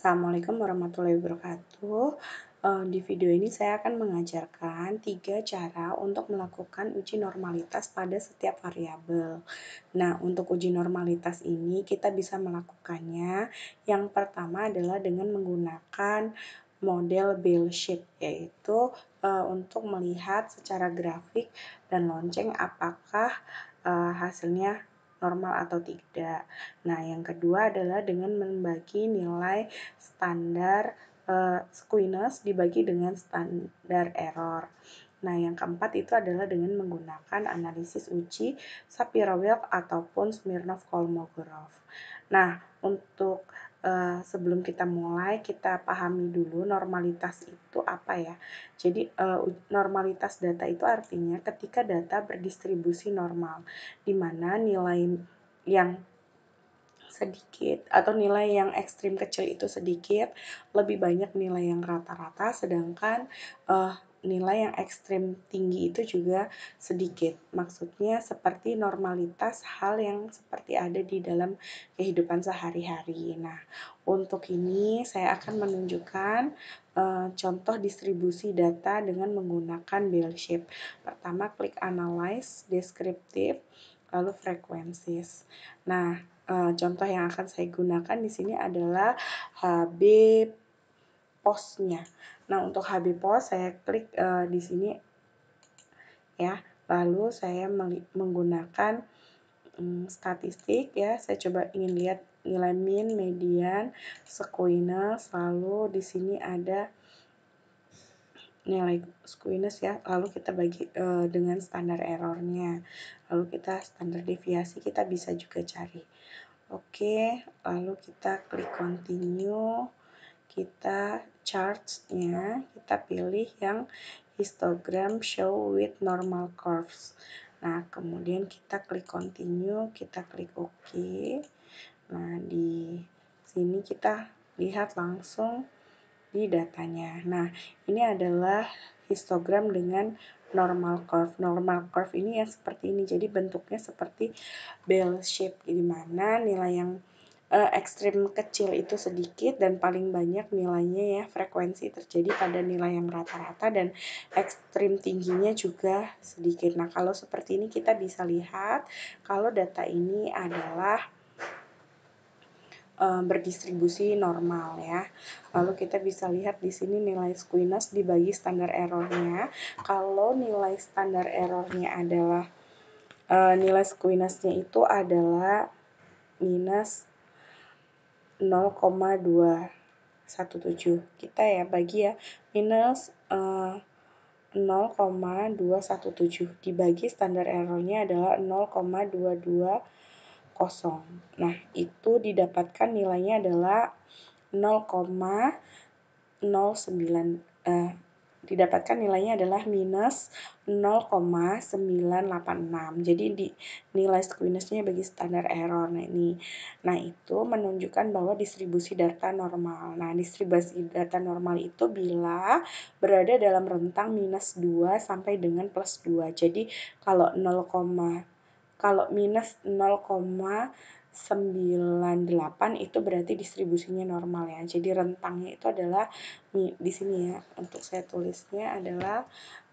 Assalamualaikum warahmatullahi wabarakatuh. Di video ini saya akan mengajarkan 3 cara untuk melakukan uji normalitas pada setiap variabel. Nah, untuk uji normalitas ini kita bisa melakukannya. Yang pertama adalah dengan menggunakan model Bell-Shape, yaitu untuk melihat secara grafik dan lonceng apakah hasilnya normal atau tidak. Nah, yang kedua adalah dengan membagi nilai standar squeeness dibagi dengan standar error. Nah, yang keempat itu adalah dengan menggunakan analisis uji Shapiro-Wilk ataupun Smirnov-Kolmogorov. Nah, untuk sebelum kita mulai, kita pahami dulu normalitas itu apa ya. Jadi, normalitas data itu artinya ketika data berdistribusi normal, di mana nilai yang sedikit atau nilai yang ekstrim kecil itu sedikit, lebih banyak nilai yang rata-rata, sedangkan nilai yang ekstrim tinggi itu juga sedikit. Maksudnya seperti normalitas hal yang seperti ada di dalam kehidupan sehari-hari. Nah, untuk ini saya akan menunjukkan contoh distribusi data dengan menggunakan bell-shape. Pertama, klik Analyze, Descriptive, lalu Frequencies. Nah, contoh yang akan saya gunakan di sini adalah HB POS-nya. Nah, untuk HB POS saya klik di sini ya. Lalu saya menggunakan statistik ya. Saya coba ingin lihat nilai mean, median, squeeness, lalu di sini ada nilai squeeness ya. Lalu kita bagi dengan standar errornya. Lalu kita standar deviasi kita bisa juga cari. Oke, lalu kita klik continue, kita charts-nya, kita pilih yang histogram show with normal curves. Nah, kemudian kita klik continue, kita klik OK. Nah, di sini kita lihat langsung di datanya. Nah, ini adalah histogram dengan normal curve. Normal curve ini yang seperti ini. Jadi bentuknya seperti bell shape, di mana nilai yang ekstrim kecil itu sedikit dan paling banyak nilainya ya frekuensi terjadi pada nilai yang rata-rata dan ekstrim tingginya juga sedikit. Nah, kalau seperti ini kita bisa lihat kalau data ini adalah berdistribusi normal ya. Lalu kita bisa lihat di sini nilai squeeness dibagi standar errornya. Kalau nilai standar errornya adalah nilai squeeness-nya itu adalah minus 0,217. Kita ya bagi ya minus 0,217 dibagi standar errornya adalah 0,220. Nah, itu didapatkan nilainya adalah 0,09 didapatkan nilainya adalah minus 0,986. Jadi di nilai squeeness-nya bagi standar error. Nah, itu menunjukkan bahwa distribusi data normal. Nah, distribusi data normal itu bila berada dalam rentang minus 2 sampai dengan plus 2. Jadi kalau minus 0,98 itu berarti distribusinya normal ya. Jadi rentangnya itu adalah di sini ya. Untuk saya tulisnya adalah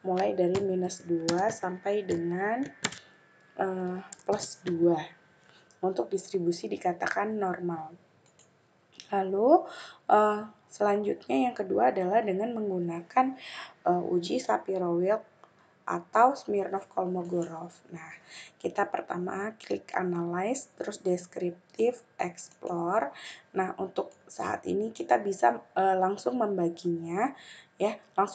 mulai dari minus 2 sampai dengan plus 2. Untuk distribusi dikatakan normal. Lalu selanjutnya yang kedua adalah dengan menggunakan uji Shapiro-Wilk atau Smirnov-Kolmogorov. Nah, kita pertama klik Analyze, terus Descriptive, Explore. Nah, untuk saat ini kita bisa langsung membaginya ya, per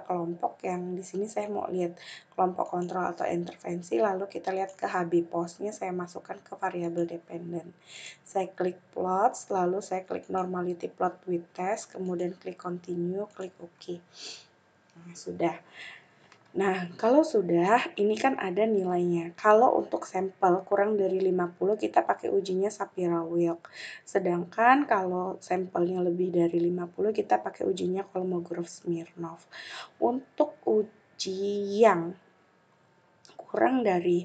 kelompok. Yang di sini saya mau lihat kelompok kontrol atau intervensi, lalu kita lihat ke HB POS-nya, saya masukkan ke variabel dependent. Saya klik plots, lalu saya klik normality plot with test, kemudian klik continue, klik OK. Nah, sudah. Nah, kalau sudah, ini kan ada nilainya. Kalau untuk sampel kurang dari 50, kita pakai ujinya Shapiro-Wilk. Sedangkan kalau sampelnya lebih dari 50, kita pakai ujinya Kolmogorov-Smirnov. Untuk uji yang kurang dari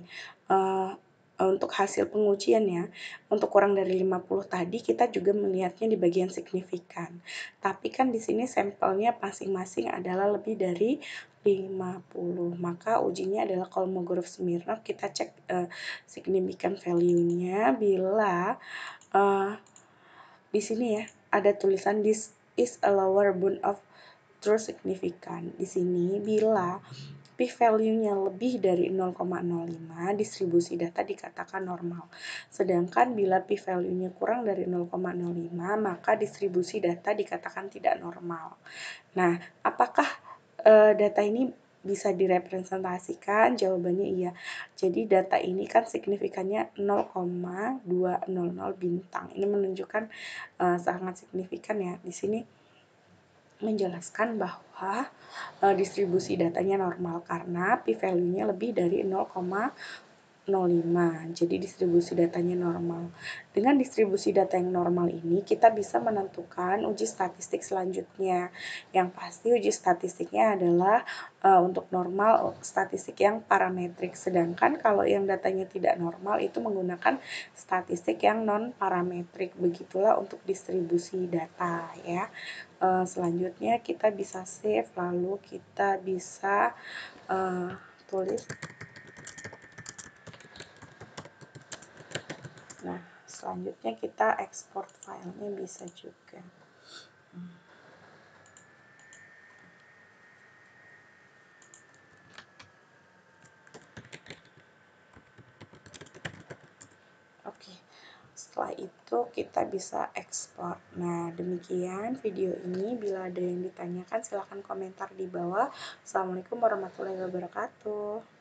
untuk hasil pengujian ya, untuk kurang dari 50 tadi kita juga melihatnya di bagian signifikan. Tapi kan di sini sampelnya masing-masing adalah lebih dari 50, maka ujinya adalah Kolmogorov Smirnov. Kita cek significant value-nya bila di sini ya ada tulisan this is a lower bound of true significant. Di sini bila p-value-nya lebih dari 0,05, distribusi data dikatakan normal. Sedangkan bila p-value-nya kurang dari 0,05, maka distribusi data dikatakan tidak normal. Nah, apakah data ini bisa direpresentasikan? Jawabannya iya. Jadi data ini kan signifikannya 0,200 bintang. Ini menunjukkan sangat signifikan ya. Di sini menjelaskan bahwa distribusi datanya normal karena p-value-nya lebih dari 0,05. Jadi distribusi datanya normal. Dengan distribusi data yang normal ini kita bisa menentukan uji statistik selanjutnya. Yang pasti uji statistiknya adalah untuk normal statistik yang parametrik. Sedangkan kalau yang datanya tidak normal itu menggunakan statistik yang non parametrik. Begitulah untuk distribusi data ya. Selanjutnya kita bisa save, lalu kita bisa tulis. Nah, selanjutnya kita ekspor filenya bisa juga. Oke, setelah itu kita bisa ekspor. Nah, demikian video ini. Bila ada yang ditanyakan silahkan komentar di bawah. Assalamualaikum warahmatullahi wabarakatuh.